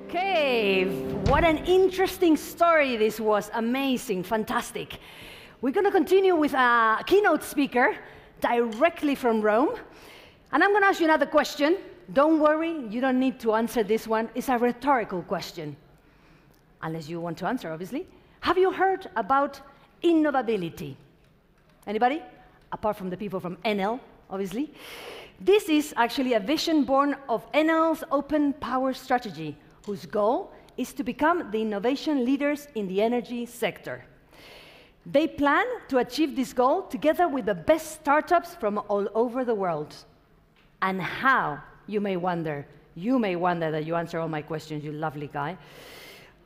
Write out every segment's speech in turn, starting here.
Okay, what an interesting story this was. Amazing, fantastic. We're going to continue with a keynote speaker directly from Rome. And I'm going to ask you another question. Don't worry, you don't need to answer this one. It's a rhetorical question, unless you want to answer, obviously. Have you heard about innovability? Anybody? Apart from the people from Enel, obviously. This is actually a vision born of Enel's open power strategy, whose goal is to become the innovation leaders in the energy sector. They plan to achieve this goal together with the best startups from all over the world. And how, you may wonder that you answer all my questions, you lovely guy.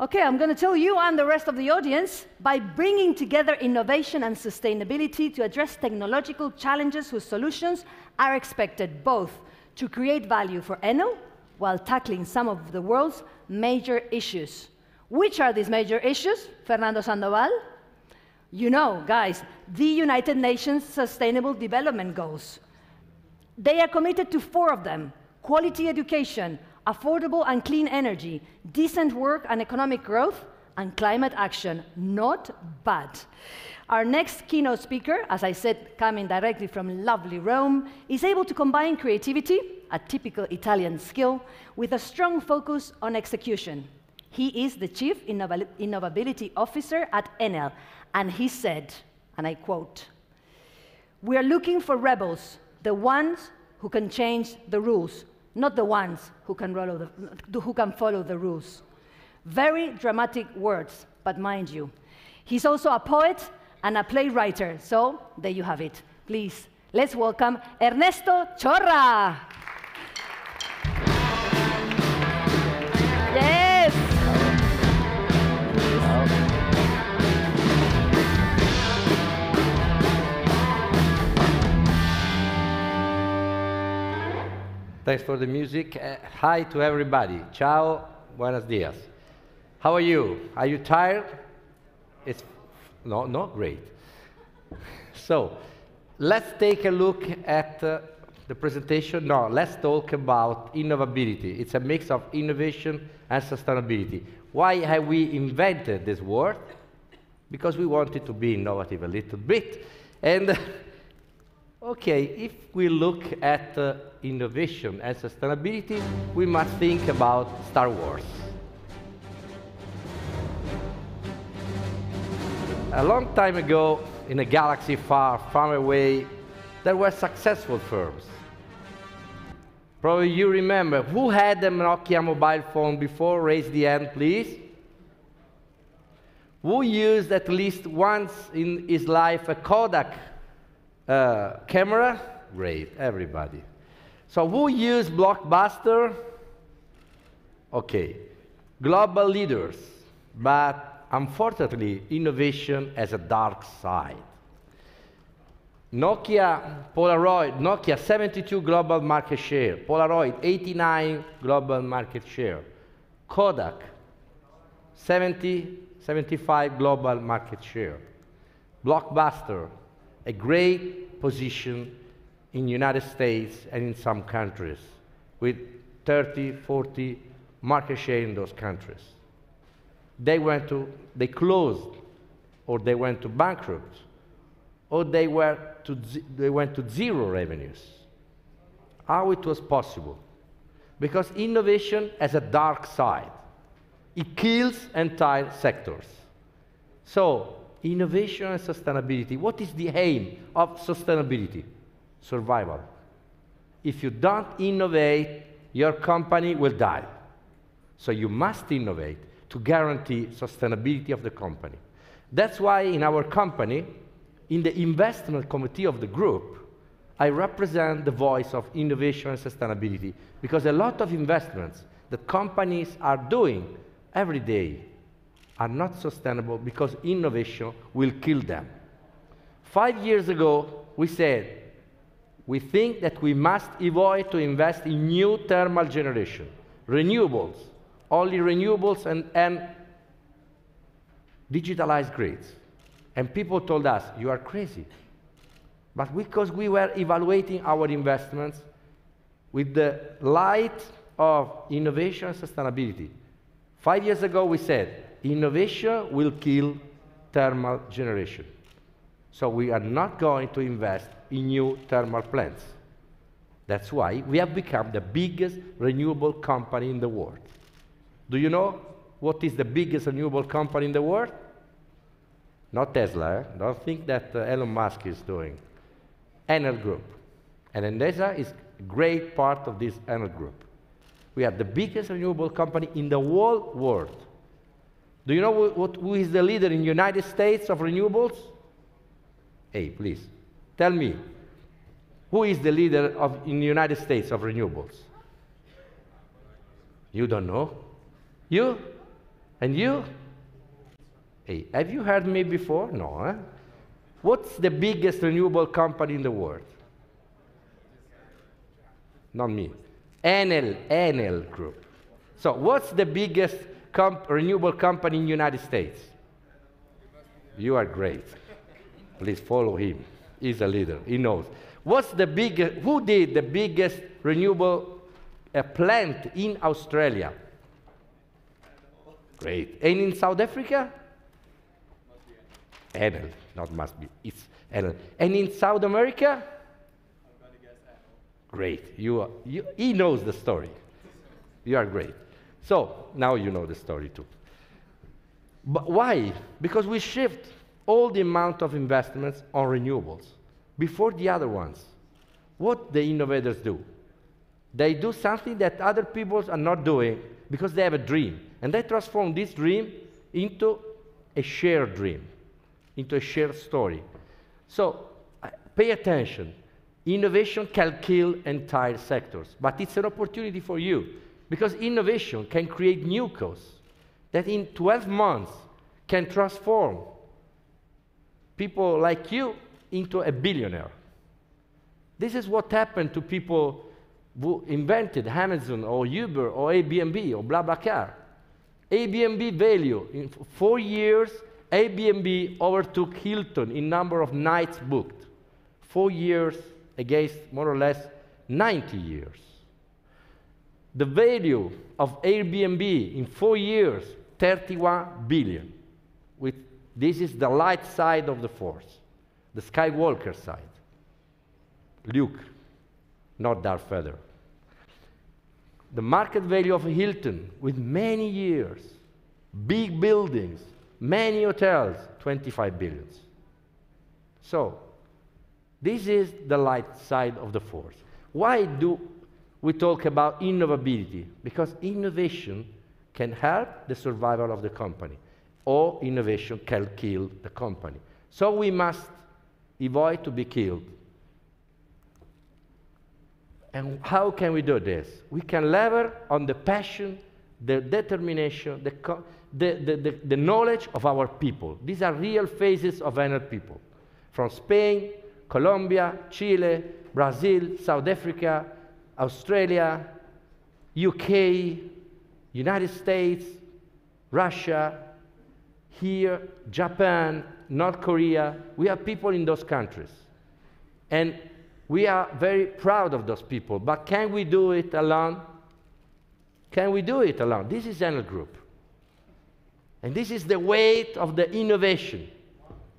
Okay, I'm going to tell you and the rest of the audience by bringing together innovation and sustainability to address technological challenges whose solutions are expected both to create value for Enel while tackling some of the world's major issues. Which are these major issues, Fernando Sandoval? You know, guys, the United Nations Sustainable Development Goals. They are committed to 4 of them: quality education, affordable and clean energy, decent work and economic growth, and climate action. Not bad. Our next keynote speaker, as I said, coming directly from lovely Rome, is able to combine creativity, a typical Italian skill, with a strong focus on execution. He is the Chief Innovability Officer at Enel, and he said, and I quote, "We are looking for rebels, the ones who can change the rules, not the ones who can follow the rules." Very dramatic words, but mind you, he's also a poet and a playwright. So there you have it. Please, let's welcome Ernesto Chorra. Yes. Thanks for the music. Hi to everybody. Ciao, buenos dias. How are you? Are you tired? It's no, great. So, let's take a look at the presentation. No, let's talk about innovability. It's a mix of innovation and sustainability. Why have we invented this word? Because we wanted to be innovative a little bit. And okay, if we look at innovation and sustainability, we must think about Star Wars. A long time ago, in a galaxy far, far away, there were successful firms. Probably you remember, who had a Nokia mobile phone before? Raise the hand, please. Who used at least once in his life a Kodak camera? Great, everybody. So who used Blockbuster? Okay, global leaders, but unfortunately, innovation has a dark side. Nokia, Polaroid, Nokia 72 global market share, Polaroid 89 global market share, Kodak 75 global market share, Blockbuster, a great position in the United States and in some countries, with 30, 40 market share in those countries. They closed, or they went to bankrupt, or they went to zero revenues. How it was possible? Because innovation has a dark side. It kills entire sectors. So, innovation and sustainability. What is the aim of sustainability? Survival. If you don't innovate, your company will die. So you must innovate to guarantee sustainability of the company. That's why in our company, in the investment committee of the group, I represent the voice of innovation and sustainability, because a lot of investments that companies are doing every day are not sustainable because innovation will kill them. 5 years ago, we said, we think that we must avoid to invest in new thermal generation, renewables, only renewables and digitalized grids. And people told us, you are crazy. But because we were evaluating our investments with the light of innovation and sustainability, 5 years ago, we said, innovation will kill thermal generation. So we are not going to invest in new thermal plants. That's why we have become the biggest renewable company in the world. Do you know what is the biggest renewable company in the world? Not Tesla. Don't think that Elon Musk is doing. Enel Group. And Endesa is a great part of this Enel Group. We are the biggest renewable company in the whole world. Do you know who is the leader in the United States of renewables? Hey, please, tell me. Who is the leader in the United States of renewables? You don't know? You? And you? Hey, have you heard me before? No, huh? What's the biggest renewable company in the world? Not me. Enel Group. So what's the biggest renewable company in the United States? You are great. Please follow him. He's a leader. He knows. What's the biggest? Who did the biggest renewable plant in Australia? Great. And in South Africa? Enel. Not must be. It's Enel. And in South America? I'm going to guess Enel. Great. He knows the story. You are great. So now you know the story too. But why? Because we shift all the amount of investments on renewables before the other ones. What the innovators do? They do something that other people are not doing because they have a dream. And they transform this dream into a shared dream, into a shared story. So pay attention. Innovation can kill entire sectors, but it's an opportunity for you because innovation can create new costs that in 12 months can transform people like you into a billionaire. This is what happened to people who invented Amazon or Uber or Airbnb or BlaBlaCar. Airbnb value, in 4 years, Airbnb overtook Hilton in number of nights booked. 4 years against more or less 90 years. The value of Airbnb in 4 years, 31 billion. This is the light side of the force, the Skywalker side. Luke, not Darth Vader. The market value of Hilton, with many years, big buildings, many hotels, 25 billion. So, this is the light side of the force. Why do we talk about innovability? Because innovation can help the survival of the company, or innovation can kill the company. So we must avoid to be killed. And how can we do this? We can lever on the passion, the determination, the knowledge of our people. These are real faces of Enel people. From Spain, Colombia, Chile, Brazil, South Africa, Australia, UK, United States, Russia, here, Japan, North Korea. We have people in those countries. And we are very proud of those people, but can we do it alone? Can we do it alone? This is Enel Group. And this is the weight of the innovation.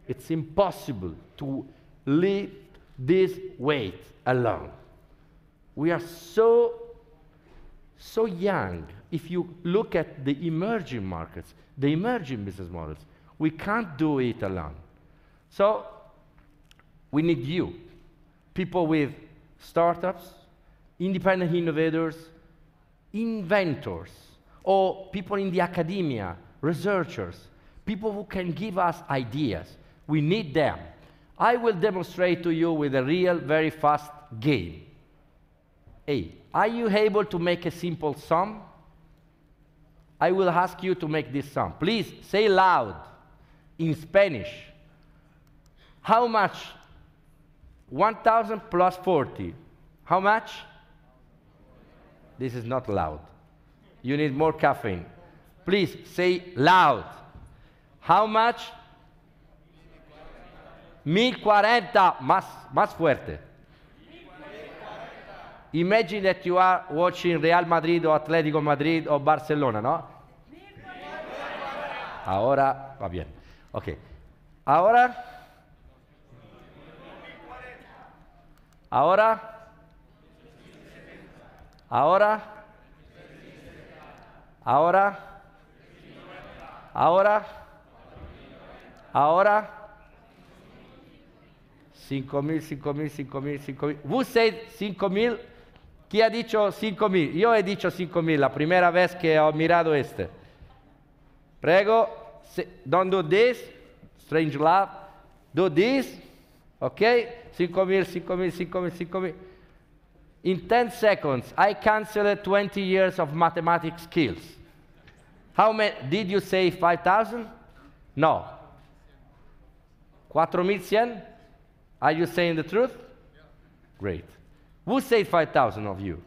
It's impossible to lift this weight alone. We are so young. If you look at the emerging markets, the emerging business models, we can't do it alone. So we need you. People with startups, independent innovators, inventors, or people in the academia, researchers, people who can give us ideas. We need them. I will demonstrate to you with a real, very fast game. Hey, are you able to make a simple sum? I will ask you to make this sum. Please say loud in Spanish. How much? 1,000 plus 40. How much? This is not loud. You need more caffeine. Please say loud. How much? 1040. Más fuerte. Imagine that you are watching Real Madrid or Atletico Madrid or Barcelona, no? Ahora, va bien. Ok. Ahora. Ahora. Ahora. Ahora. Ahora. Ahora. 5.000, 5.000, 5.000, 5.000. Who said 5.000? ¿Quién ha dicho 5.000? Yo he dicho 5.000, la primera vez que he mirado este. Prego, don't do this, strange laugh. Do this, okay? 5.000, 5.000, 5.000, 5.000. In 10 seconds, I canceled 20 years of mathematics skills. How many? Did you say 5,000? No. 4.100? Are you saying the truth? Yeah. Great. Who said 5,000 of you?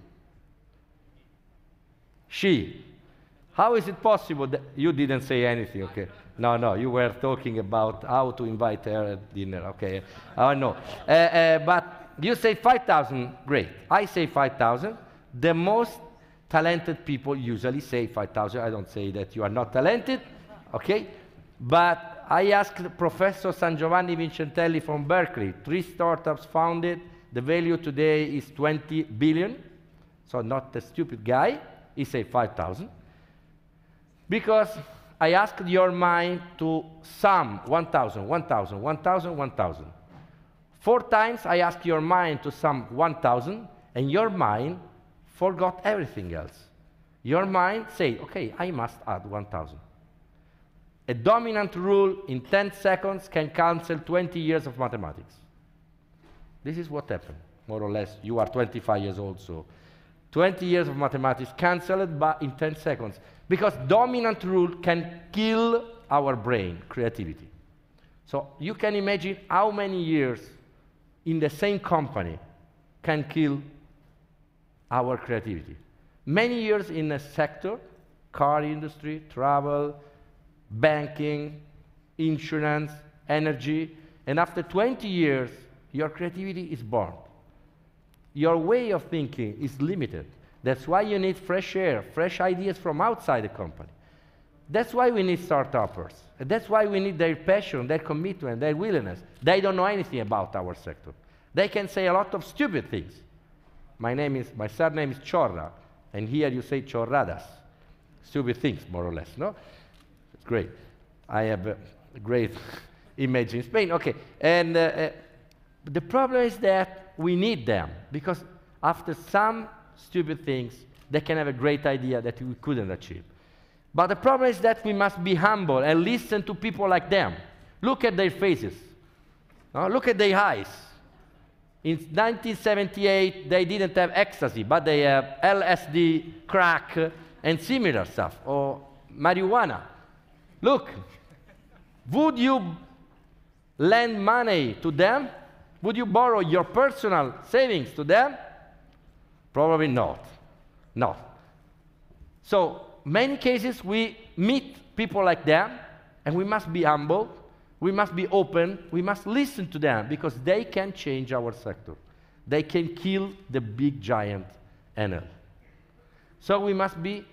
She. How is it possible that you didn't say anything? Okay. No, you were talking about how to invite her at dinner. Okay. No. But you say 5,000. Great. I say 5,000. The most talented people usually say 5,000. I don't say that you are not talented. Okay. But I asked Professor San Giovanni Vincentelli from Berkeley, 3 startups founded. The value today is 20 billion. So not a stupid guy. He said 5,000. Because I asked your mind to sum 1,000, 1,000, 1,000, 1,000. 4 times I asked your mind to sum 1,000, and your mind forgot everything else. Your mind said, okay, I must add 1,000. A dominant rule in 10 seconds can cancel 20 years of mathematics. This is what happened, more or less. You are 25 years old, so 20 years of mathematics canceled but in 10 seconds. Because dominant rule can kill our brain, creativity. So you can imagine how many years in the same company can kill our creativity. Many years in a sector, car industry, travel, banking, insurance, energy, and after 20 years, your creativity is born. Your way of thinking is limited. That's why you need fresh air, fresh ideas from outside the company. That's why we need startuppers. And that's why we need their passion, their commitment, their willingness. They don't know anything about our sector. They can say a lot of stupid things. My surname is Chorra, and here you say chorradas. Stupid things, more or less, no? It's great. I have a great image in Spain. Okay, and the problem is that we need them, because after some stupid things, they can have a great idea that we couldn't achieve. But the problem is that we must be humble and listen to people like them. Look at their faces. Look at their eyes. In 1978, they didn't have ecstasy, but they have LSD, crack, and similar stuff, or marijuana. Look, would you lend money to them? Would you borrow your personal savings to them? Probably not. No. So, many cases we meet people like them, and we must be humble, we must be open, we must listen to them, because they can change our sector. They can kill the big giant NL. So we must be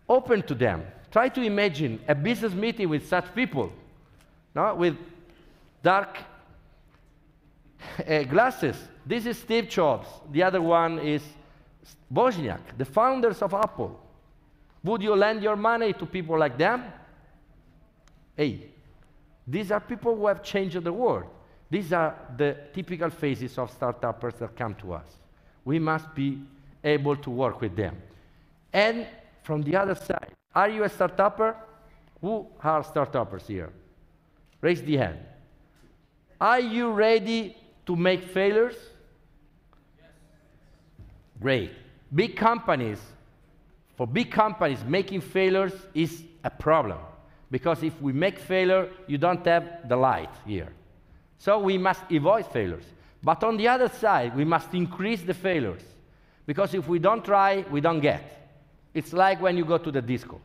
open to them. Try to imagine a business meeting with such people, no? With dark glasses. This is Steve Jobs. The other one is Wozniak, the founders of Apple. Would you lend your money to people like them? Hey, these are people who have changed the world. These are the typical faces of startuppers that come to us. We must be able to work with them. And from the other side, are you a startupper? Who are startuppers here? Raise the hand. Are you ready to make failures? Yes. Great. Big companies, for big companies, making failures is a problem. Because if we make failure, you don't have the light here. So we must avoid failures. But on the other side, we must increase the failures. Because if we don't try, we don't get. It's like when you go to the disco.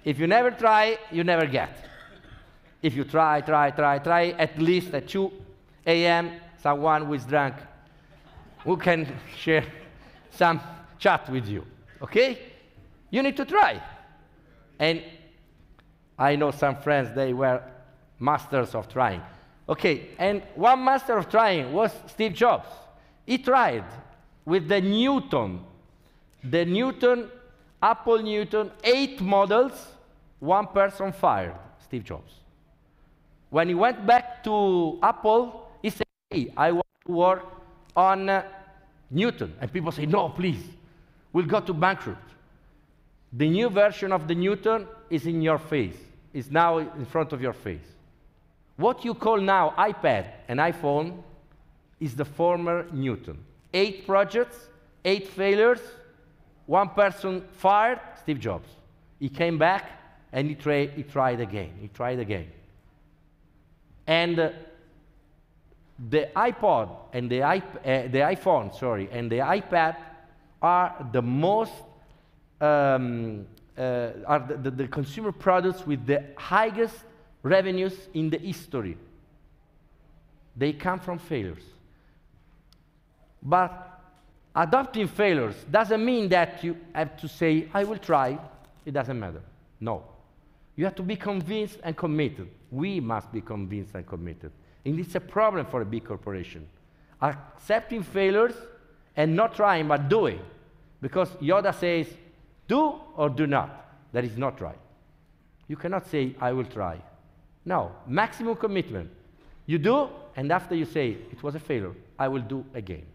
If you never try, you never get. If you try, at least at 2 a.m., someone who is drunk, who can share some chat with you, okay? You need to try. And I know some friends, they were masters of trying. Okay, and one master of trying was Steve Jobs. He tried with the Newton, Apple Newton, 8 models, one person fired, Steve Jobs. When he went back to Apple, he said, hey, I want to work on Newton. And people say, no, please, we'll go to bankrupt. The new version of the Newton is in your face, is now in front of your face. What you call now iPad and iPhone is the former Newton. 8 projects, 8 failures, one person fired, Steve Jobs. He came back and he tried again. And the iPod and the iPhone, sorry, and the iPad are the most the consumer products with the highest revenues in the history. They come from failures. But adopting failures doesn't mean that you have to say, I will try, it doesn't matter. No. You have to be convinced and committed. We must be convinced and committed. And it's a problem for a big corporation. Accepting failures and not trying, but doing. Because Yoda says, do or do not. That is not right. You cannot say, I will try. No, maximum commitment. You do, and after you say, it was a failure, I will do again.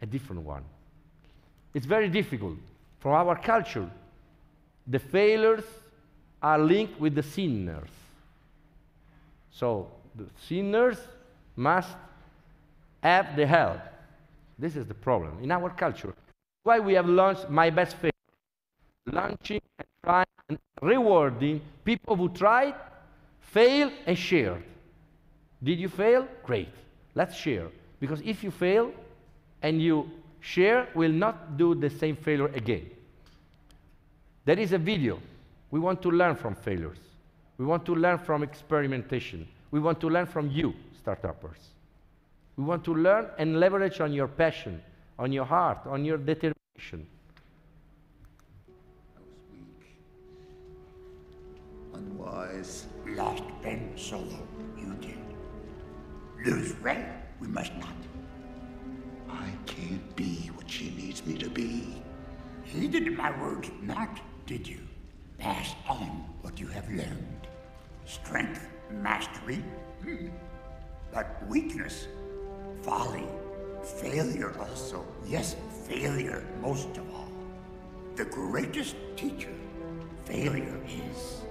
A different one. It's very difficult. From our culture, the failures are linked with the sinners. So the sinners must have the help. This is the problem in our culture. Why we have launched My Best Failure. Launching and trying and rewarding people who tried, failed, and shared. Did you fail? Great. Let's share. Because if you fail and you share, we'll not do the same failure again. There is a video. We want to learn from failures. We want to learn from experimentation. We want to learn from you, startuppers. We want to learn and leverage on your passion, on your heart, on your determination. I was weak, unwise. Lost Ben Solo, you did. Lose Ray, we must not. I can't be what she needs me to be. Heeded my words not, did you? Pass on what you have learned. Strength, mastery, but weakness, folly, failure also. Yes, failure most of all. The greatest teacher, failure is.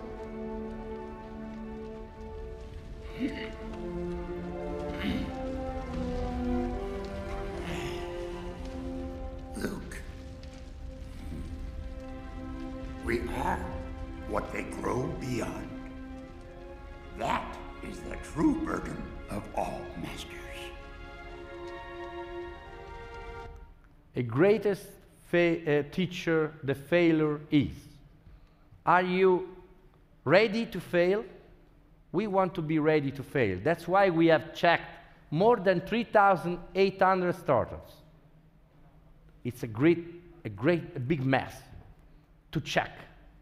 Luke, we are what they grow beyond. That is the true burden of all masters. A greatest teacher, the failure is. Are you ready to fail? We want to be ready to fail. That's why we have checked more than 3,800 startups. It's a big mess to check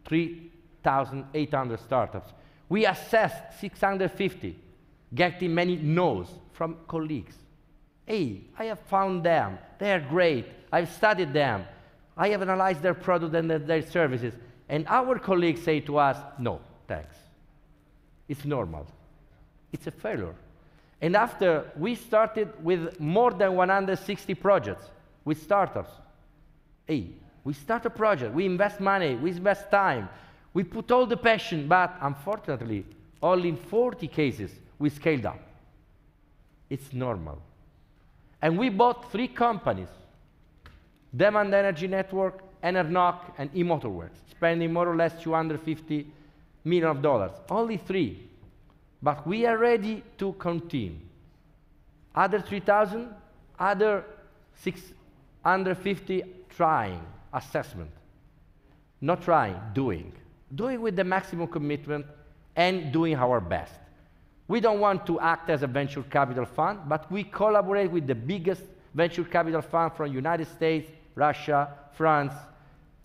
3,800 startups. We assessed 650, getting many no's from colleagues. Hey, I have found them. They are great. I've studied them. I have analyzed their product and their services. And our colleagues say to us, no, thanks. It's normal. It's a failure. And after we started with more than 160 projects with startups, hey, we start a project, we invest money, we invest time, we put all the passion, but unfortunately, only in 40 cases we scaled up. It's normal. And we bought 3 companies, Demand Energy Network, Enernoc, and eMotorworks, spending more or less $250 million. Only 3. But we are ready to continue. Other 3,000, other 650 trying, assessment. Not trying, doing. Doing with the maximum commitment and doing our best. We don't want to act as a venture capital fund, but we collaborate with the biggest venture capital fund from United States, Russia, France,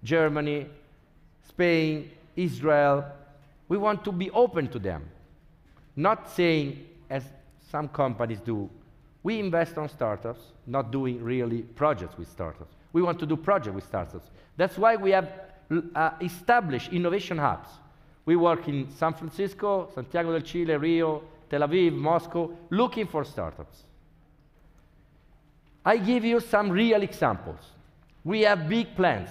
Germany, Spain, Israel, We want to be open to them, not saying, as some companies do, we invest on startups, not doing really projects with startups. We want to do projects with startups. That's why we have established innovation hubs. We work in San Francisco, Santiago del Chile, Rio, Tel Aviv, Moscow, looking for startups. I give you some real examples. We have big plans.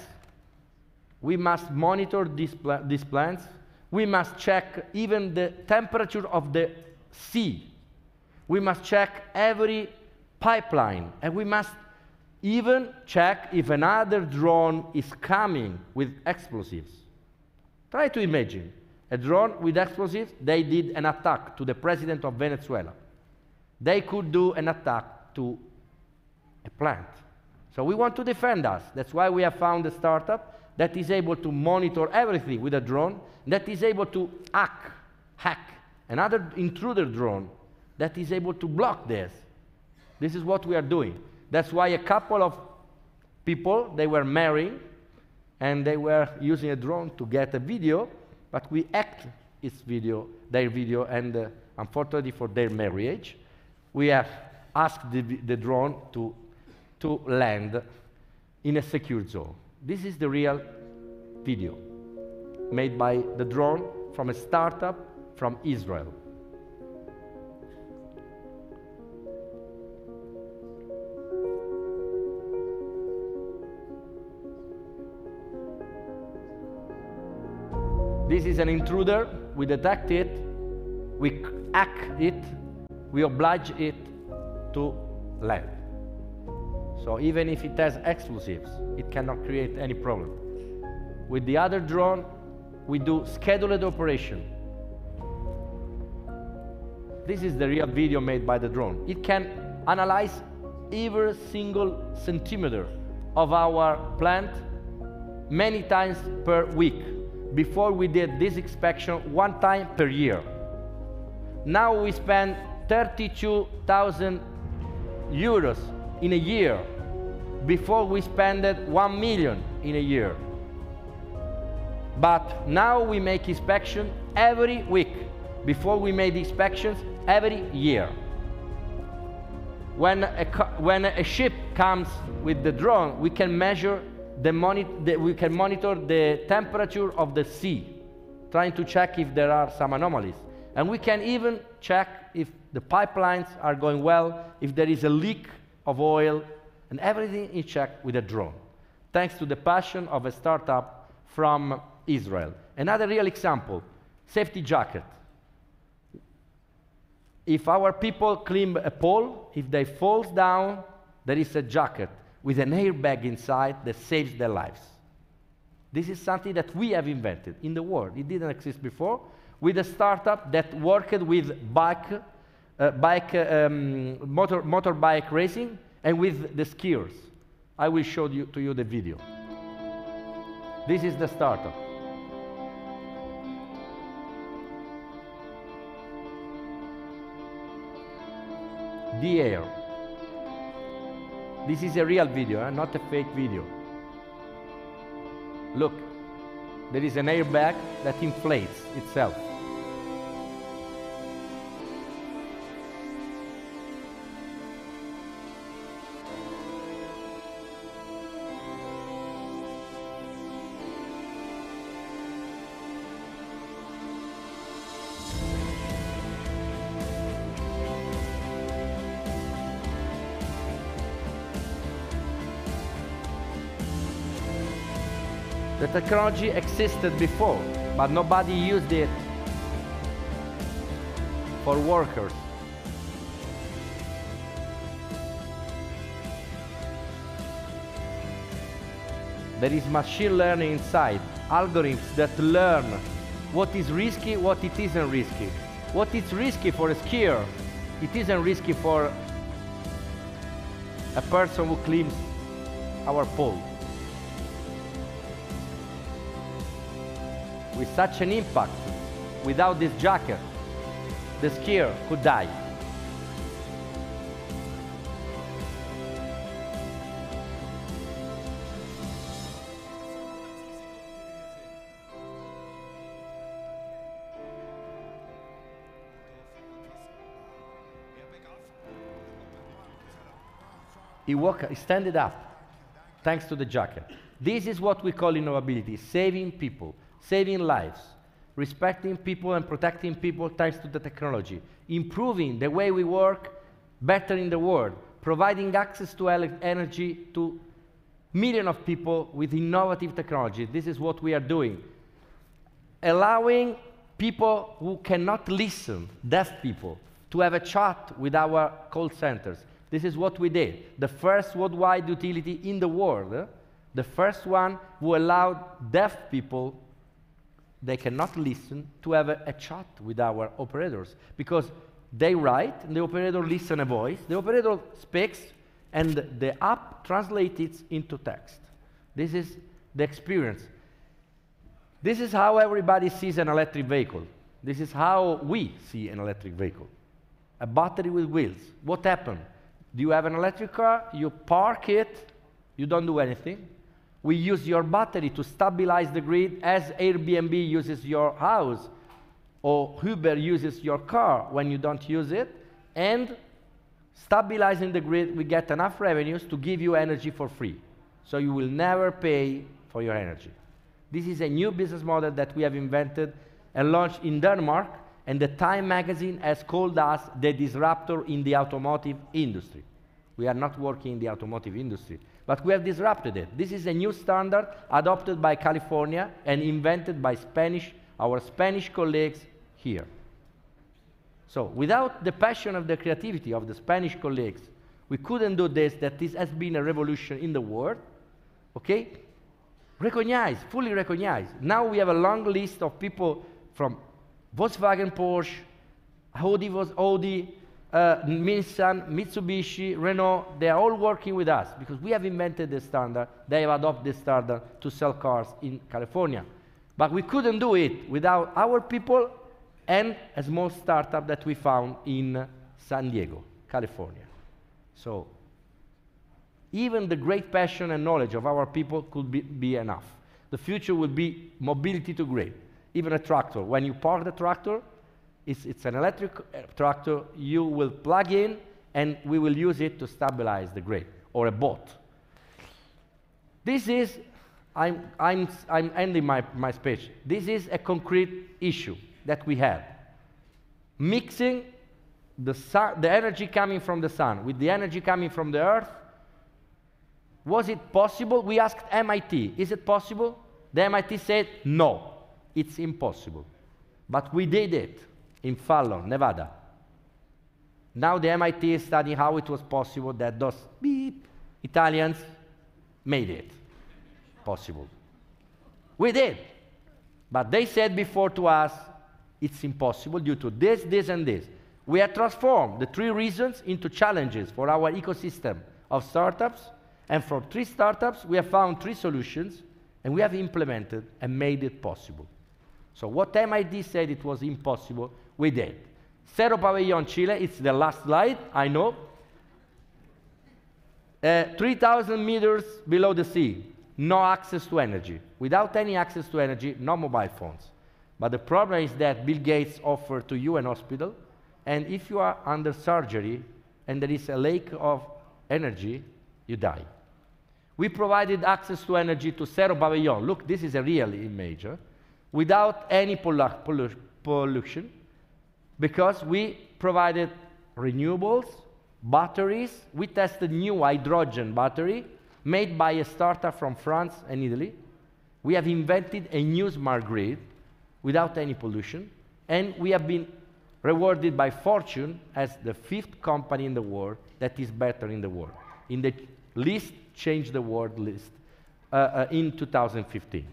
We must monitor these plans. We must check even the temperature of the sea. We must check every pipeline, and we must even check if another drone is coming with explosives. Try to imagine a drone with explosives. They did an attack to the president of Venezuela. They could do an attack to a plant. So we want to defend us. That's why we have found a startup that is able to monitor everything with a drone, that is able to hack another intruder drone that is able to block this. This is what we are doing. That's why a couple of people, they were marrying, and they were using a drone to get a video, but we hacked their video, and unfortunately for their marriage, we have asked the drone to land in a secure zone. This is the real video made by the drone from a startup from Israel. This is an intruder. We detect it, we hack it, we oblige it to land. So even if it has explosives, it cannot create any problem. With the other drone, we do scheduled operation. This is the real video made by the drone. It can analyze every single centimeter of our plant many times per week. Before we did this inspection one time per year. Now we spend 32,000 euros in a year. Before we spent 1 million in a year. But now we make inspection every week. Before we made inspections every year. When a ship comes with the drone, we can measure we can monitor the temperature of the sea, trying to check if there are some anomalies. And we can even check if the pipelines are going well, if there is a leak of oil, and everything is checked with a drone, thanks to the passion of a startup from Israel. Another real example, safety jacket. If our people climb a pole, if they fall down, there is a jacket with an airbag inside that saves their lives. This is something that we have invented in the world. It didn't exist before, with a startup that worked with motorbike racing and with the skiers. I will show to you the video. This is the startup. The air. This is a real video, not a fake video. Look, there is an airbag that inflates itself. The technology existed before, but nobody used it for workers. There is machine learning inside, algorithms that learn what is risky, what it isn't risky. What is risky for a skier, it isn't risky for a person who climbs our pole. With such an impact, without this jacket, the skier could die. He standed up, thanks to the jacket. This is what we call innovability, saving people, saving lives, respecting people and protecting people thanks to the technology, improving the way we work, bettering the world, providing access to energy to millions of people with innovative technology. This is what we are doing. Allowing people who cannot listen, deaf people, to have a chat with our call centers. This is what we did. The first worldwide utility in the world, the first one who allowed deaf people, they cannot listen, to have a chat with our operators. Because they write, and the operator listens a voice, the operator speaks, and the app translates it into text. This is the experience. This is how everybody sees an electric vehicle. This is how we see an electric vehicle. A battery with wheels. What happened? Do you have an electric car? You park it, you don't do anything. We use your battery to stabilize the grid as Airbnb uses your house, or Uber uses your car when you don't use it, and stabilizing the grid, we get enough revenues to give you energy for free. So you will never pay for your energy. This is a new business model that we have invented and launched in Denmark, and the Time magazine has called us the disruptor in the automotive industry. We are not working in the automotive industry, but we have disrupted it. This is a new standard adopted by California and invented by our Spanish colleagues here. So without the passion of the creativity of the Spanish colleagues, we couldn't do this, that this has been a revolution in the world, okay? Recognized, fully recognized. Now we have a long list of people from Volkswagen, Porsche, Audi, Nissan, Mitsubishi, Renault, they are all working with us because we have invented this standard. They have adopted this standard to sell cars in California. But we couldn't do it without our people and a small startup that we found in San Diego, California. So even the great passion and knowledge of our people could be enough. The future will be mobility to grid. Even a tractor, when you park the tractor, it's an electric tractor, you will plug in and we will use it to stabilize the grid, or a boat. This is, I'm ending my speech. This is a concrete issue that we had. Mixing the energy coming from the sun with the energy coming from the earth. Was it possible? We asked MIT, is it possible? The MIT said, no, it's impossible. But we did it in Fallon, Nevada. Now the MIT is studying how it was possible that those beep Italians made it possible. We did. But they said before to us, it's impossible due to this, this, and this. We have transformed the 3 reasons into challenges for our ecosystem of startups. And from 3 startups, we have found 3 solutions, and we have implemented and made it possible. So what MIT said it was impossible, we did. Cerro Pabellón, Chile, it's the last slide, I know. 3,000 meters below the sea, no access to energy. Without any access to energy, no mobile phones. But the problem is that Bill Gates offered to you an hospital, and if you are under surgery and there is a lack of energy, you die. We provided access to energy to Cerro Pabellón. Look, this is a real image. Without any pollution, because we provided renewables, batteries. We tested new hydrogen battery made by a startup from France and Italy. We have invented a new smart grid without any pollution, and we have been rewarded by Fortune as the 5th company in the world that is better in the world. In the list, Change the World list in 2015.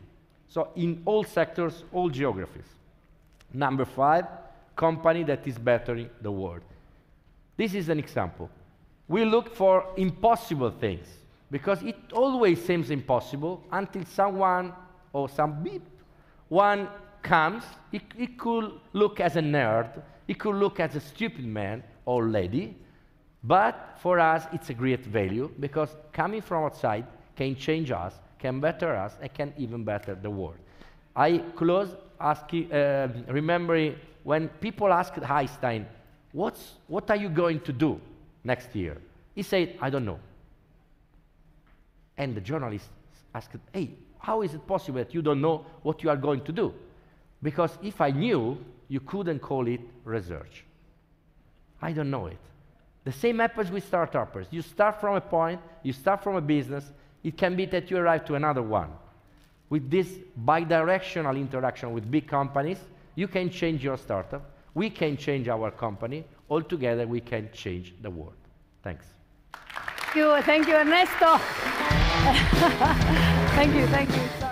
So in all sectors, all geographies. Number 5, company that is bettering the world. This is an example. We look for impossible things because it always seems impossible until someone or one comes. It could look as a nerd, it could look as a stupid man or lady, but for us it's a great value because coming from outside can change us, can better us, and can even better the world. I close remembering when people asked Einstein, what are you going to do next year? He said, I don't know. And the journalist asked, hey, how is it possible that you don't know what you are going to do? Because if I knew, you couldn't call it research. I don't know it. The same happens with startups. You start from a point, you start from a business, it can be that you arrive to another one. With this bi-directional interaction with big companies, you can change your startup, we can change our company, all together we can change the world. Thanks. Thank you, Ernesto. Thank you.